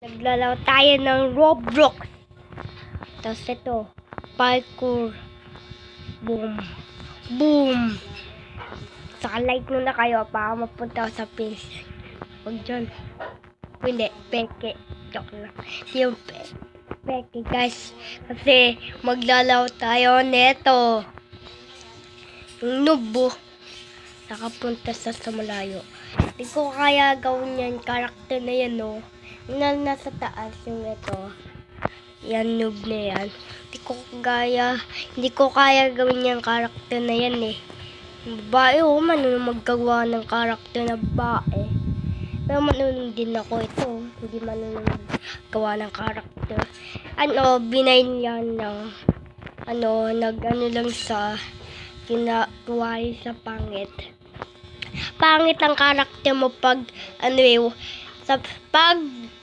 Naglalaro tayo ng Roblox. Tapos ito, parkour. Boom. Boom. Saka like muna kayo para mapunta ako sa page. Huwag dyan. Hindi, peke. Joke lang. Yung peke guys. Kasi maglalaro tayo neto. Yung noob. Nakapunta sa malayo. Hindi ko kaya gawin yan. Karakter na yan, no. Yung nasa taas yung ito. Yan, noob na yan. Hindi ko kaya gawin yung karakter na yan, eh. Babae, manunong maggawa ng karakter na babae. Pero manunong din ako ito. Hindi manunong maggawa ng karakter. Binayin yan ng, nag-ano lang sa, ginagawa sa pangit. Pangit ang karakter mo pag,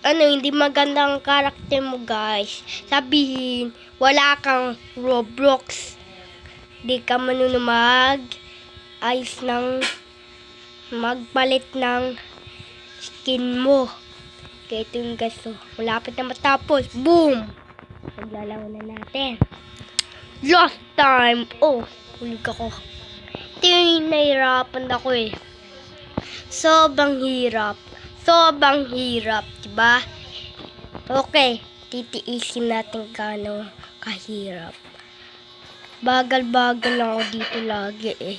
hindi maganda ang karakter mo, guys. Sabihin, wala kang Roblox. Di ka manunong magpalit ng skin mo. Kaya ito yung guys, malapit na matapos. Boom! Maglalaro na natin. Last time! Hulig ako. Ito yung nahirapan ako eh. Sobrang hirap, diba? Okay, titiisin natin kahirap. Bagal-bagal lang ako dito lagi eh.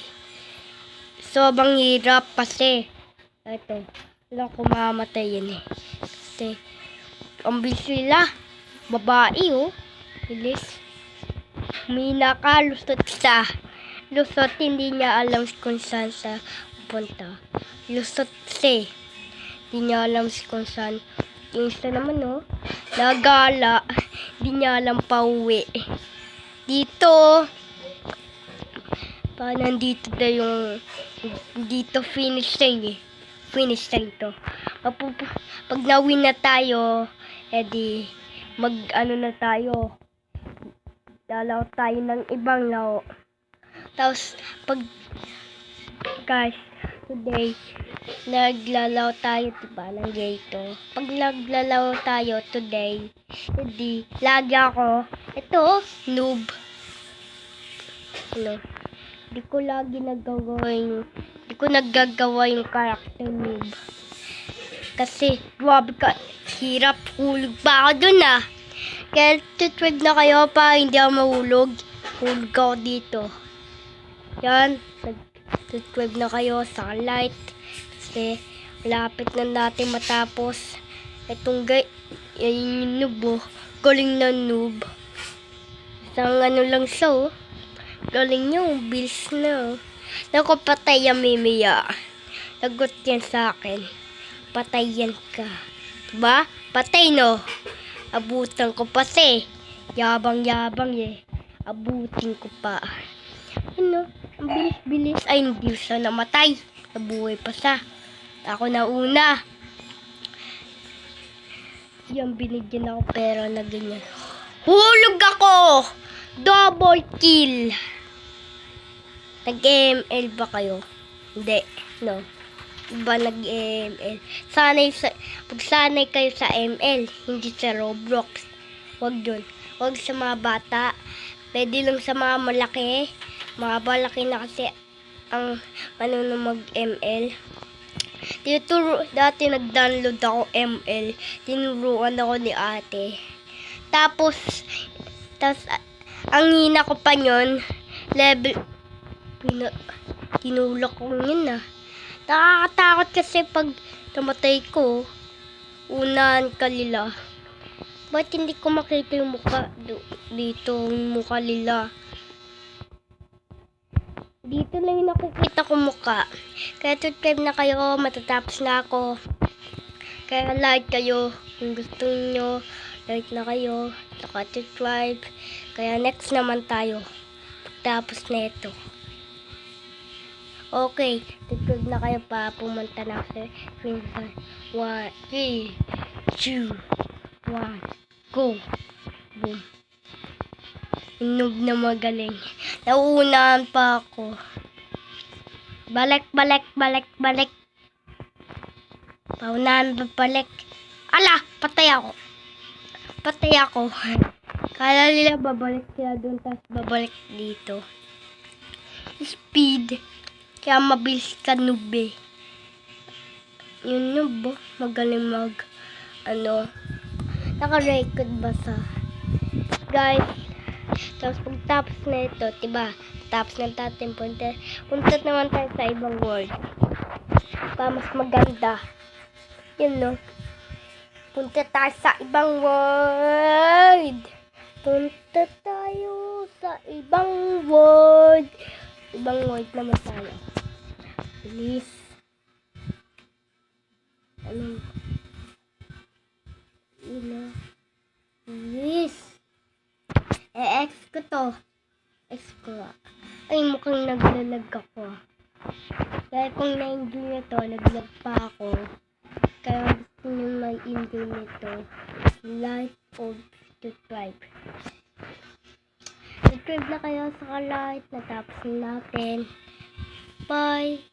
Sobrang hirap kasi. Ito, walang kumamatay yan eh. Kasi, ang bilis nila. Babae bilis. Mina ka, lusot sa. Lusot, hindi niya alam kung saan sa punta. Lusot si. Hindi niya alam kung saan. Yung isa naman, nagala. Hindi niya alam pa uwi. Dito. Nandito na yung, dito finish line eh. Finish line to. Pag na-win na tayo, edi, na tayo. Lalaw tayo ng ibang laro. Tapos, guys, today, naglalaw tayo, diba, ng gato. Pag naglalaw tayo today, hindi, lagi ako, ito, noob. Hindi ko naggagawa yung character noob. Kasi, grabe ka, hirap, hulog pa ako dun Kaya, tutwag na kayo pa, hindi ako mahulog. Hulog ako dito. Yan, nag-subscribe na kayo sa light kasi malapit na natin matapos itong yung noob galing na noob isang lang siya galing niya, bilis na naku, patay yan mimiya, lagot yan sa akin, patay yan ka, diba? Patay abutan ko pa yabang eh, abutin ko pa. Ang bilis-bilis. Ay, hindi siya namatay. Nabuhay pa siya. Ako na una. Yan, binigyan ako pero na ganyan. Hulog ako! Double kill! Nag-ML ba kayo? Hindi. No. Iba nag-ML. Pag sanay kayo sa ML, hindi sa Roblox. Huwag yun. Huwag sa mga bata. Pwede lang sa mga malaki. Mga balaki na kasi ang mag-ML. Dati nag-download ako ML. Tinuruan ako ni ate. Tapos ang hina ko pa yun, level, tinulak ko yun Nakakatakot kasi pag namatay ko, unahan kalila. Ba't hindi ko makita yung mukha dito, yung mukha nila? Dito lang yung nakikita ko mukha. Kaya subscribe na kayo, matatapos na ako. Kaya like kayo kung gusto nyo. Like na kayo, saka subscribe. Kaya next naman tayo. Tapos na ito. Okay, subscribe na kayo pa pumunta na sa 1, 3, 2, 1, go! Boom! Noob na magaling. Nauunahan pa ako. Balik. Paunahan pa balik. Ala! Patay patay ako. Patay ako. Kala nila babalik sila doon, tapos babalik dito. Speed. Kaya mabilis ka, noob eh. Yung noob, magaling naka-record ba sa guys. Tapos pagtapos na ito, diba? Tapos na natin punta naman tayo sa ibang world. Para mas maganda. Yun no. Punta tayo sa ibang world. Punta tayo sa ibang world. Ibang world naman tayo. Please. Please. X ko to. X ko. Ay, mukhang naglalag ako. Dahil kung na-enjoy nyo to, naglag pa ako. Kaya gusto nyo mag-enjoy nito. Like or subscribe. Subscribe na kayo sa like. Natapos natin. Bye.